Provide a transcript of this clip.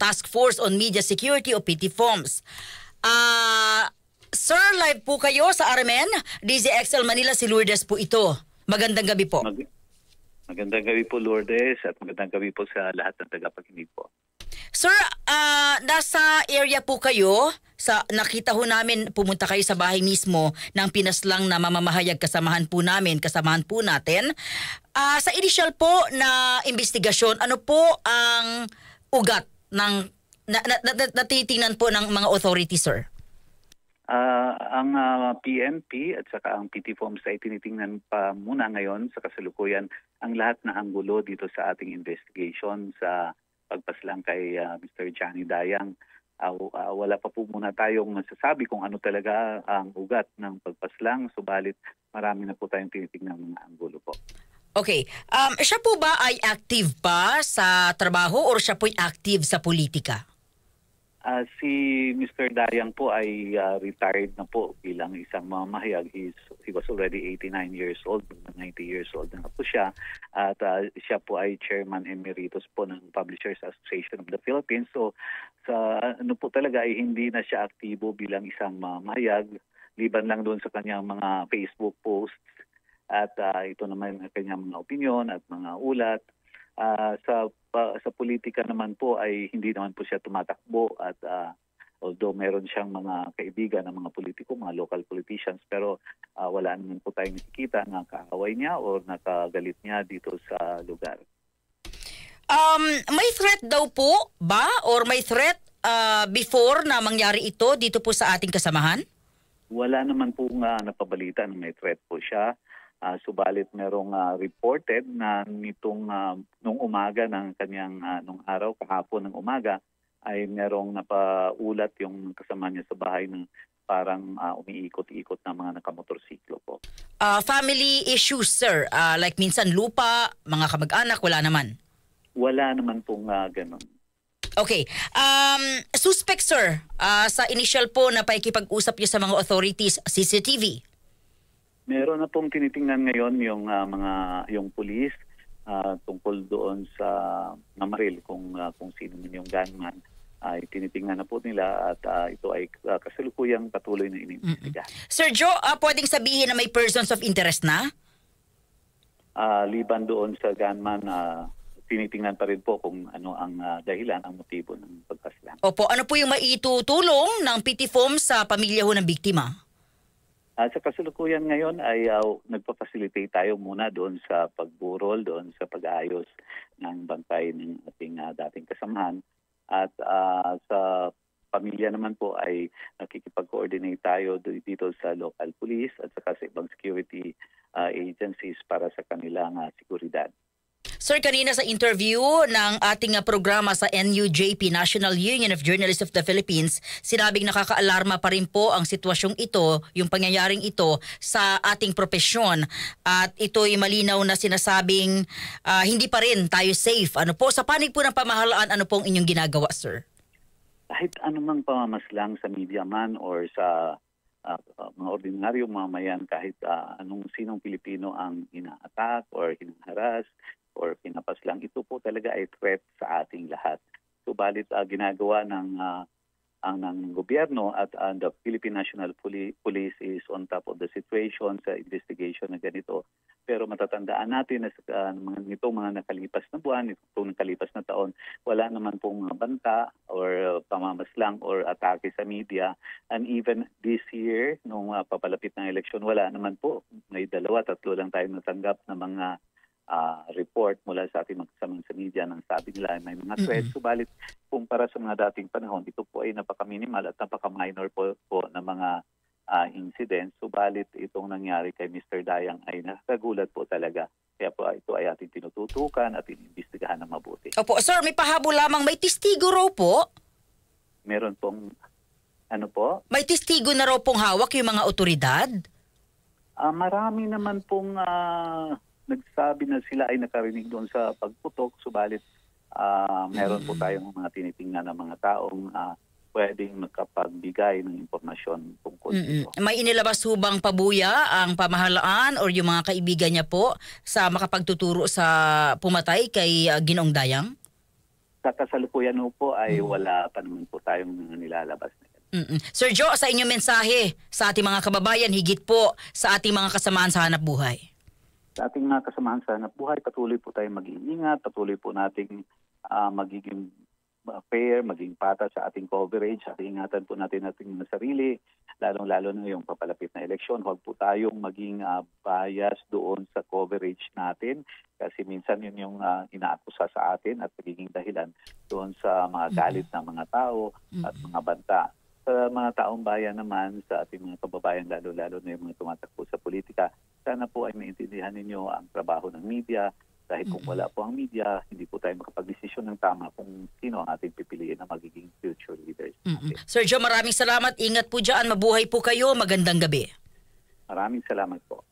Task Force on Media Security o PTFOMS. Sir, live po kayo sa RMN, DZXL Manila, si Lourdes po ito. Magandang gabi po. Magandang gabi po, Lourdes, at magandang gabi po sa lahat ng tagapakinig po. Sir, nasa area po kayo, nakita ho namin, pumunta kayo sa bahay mismo ng pinaslang na mamamahayag, kasamahan po natin. Sa initial po na investigasyon, ano po ang ugat ng natitingnan po ng mga authorities, sir? Ang PNP at saka ang PTFOMS ay tinitingnan pa muna ngayon sa kasalukuyan ang lahat na anggulo dito sa ating investigation sa pagpaslang kay Mr. Johnny Dayang. Wala pa po muna tayong masasabi kung ano talaga ang ugat ng pagpaslang, subalit marami na po tayong tinitingnan mga anggulo po. Okay. Siya po ba ay active pa sa trabaho or siya po ay active sa politika? Si Mr. Dayang po ay retired na po bilang isang mamahayag. He was already 89 years old, 90 years old na po siya. At siya po ay Chairman Emeritus po ng Publishers Association of the Philippines. So sa ano po talaga ay hindi na siya aktibo bilang isang mamahayag, liban lang doon sa kanyang mga Facebook posts. At ito naman ang kanyang mga opinion at mga ulat. Sa politika naman po ay hindi naman po siya tumatakbo at although meron siyang mga kaibigan ng mga politiko, mga local politicians, pero wala naman po tayong nakikita na kaaway niya o nakagalit niya dito sa lugar. May threat daw po ba or may threat before na mangyari ito dito po sa ating kasamahan? Wala naman po napabalita na may threat po siya. Subalit merong reported na nitong nung umaga ng kanyang nung araw kahapon ng umaga ay merong napaulat yung kasama niya sa bahay ng parang umiikot-ikot na mga nakamotorsiklo po. Family issues, sir? Like minsan lupa, mga kamag-anak, wala naman? Wala naman pong ganun. Okay. Suspect, sir, sa initial po na paikipag-usap niyo sa mga authorities, CCTV? Meron na pong tinitingnan ngayon yung pulis tungkol doon sa Namaril kung sino man yung gunman. Ay tinitingnan na po nila at ito ay kasalukuyang patuloy na inimbestigahan. Sir Joe, pwedeng sabihin na may persons of interest na? Liban doon sa gunman, tinitingnan pa rin po kung ano ang dahilan, ang motibo ng pagpaslang. Opo, ano po yung maitutulong ng PTFOMS sa pamilya ho ng biktima? Sa kasalukuyan ngayon ay nagpa-facilitate tayo muna doon sa pagburol, doon sa pag-aayos ng bantay ng ating dating kasamahan. At sa pamilya naman po ay nakikipag-coordinate tayo dito sa local police at saka sa ibang security agencies para sa kanilang seguridad. Sir, kanina sa interview ng ating programa sa NUJP, National Union of Journalists of the Philippines, sinabing nakakaalarma pa rin po ang sitwasyong ito, yung pangyayaring ito sa ating propesyon. At ito'y malinaw na sinasabing hindi pa rin tayo safe. Ano po, sa panig po ng pamahalaan, ano pong inyong ginagawa, sir? Kahit anumang pamamaslang sa media man or sa mga ordinaryong mamayan, kahit sinong Pilipino ang ina-attack or hinaharas, or pinapaslang, ito po talaga ay threat sa ating lahat. Subalit ginagawa ng gobyerno at the Philippine National Police is on top of the situation sa investigation na ganito. Pero matatandaan natin na nitong mga nakalipas na buwan, itong nakalipas na taon, wala naman pong mga banta or pamamaslang or atake sa media. And even this year, nung papalapit ng eleksyon, wala naman po. May 2-3 lang tayo natanggap na mga report mula sa ating magkasamang sa media nang sabi nila may mga threats. Subalit kumpara sa mga dating panahon, ito po ay napaka-minimal at napaka-minor po na mga incidents. Subalit itong nangyari kay Mr. Dayang ay nakagulat po talaga. Kaya po ito ay ating tinututukan at inimbestigahan ng mabuti. Opo, sir, may pahabol lamang. May testigo raw po? Meron pong, ano po? May testigo na raw pong hawak yung mga otoridad? Marami naman pong nagsabi na sila ay nakarinig doon sa pagputok, subalit meron po tayong mga tinitingnan ng mga taong pwedeng makapagbigay ng impormasyon tungkol dito. May inilabas hubang pabuya ang pamahalaan or yung mga kaibigan niya po sa makapagtuturo sa pumatay kay Ginoong Dayang? Sa kasalukuyan po ay wala pa naman po tayong nilalabas na yan. Sir Joe, sa inyong mensahe sa ating mga kababayan, higit po sa ating mga kasamaan sa hanap buhay. Sa ating mga kasamahan sa hanap buhay, patuloy po tayong mag-iingat, patuloy po nating magiging fair, maging patas sa ating coverage, at ingatan po natin ating mga sarili, lalong-lalo na yung papalapit na eleksyon. Huwag po tayong maging bias doon sa coverage natin kasi minsan yun yung inaakusa sa atin at magiging dahilan doon sa mga galit ng mga tao at mga banta. Sa mga taong bayan naman, sa ating mga kababayan, lalo-lalo na yung mga tumatakbo sa politika, sana po ay maintindihan ninyo ang trabaho ng media. Dahil kung wala po ang media, hindi po tayo makapag-desisyon ng tama kung sino ang ating pipiliin na magiging future leaders. Sir Joe, maraming salamat. Ingat po dyan. Mabuhay po kayo. Magandang gabi. Maraming salamat po.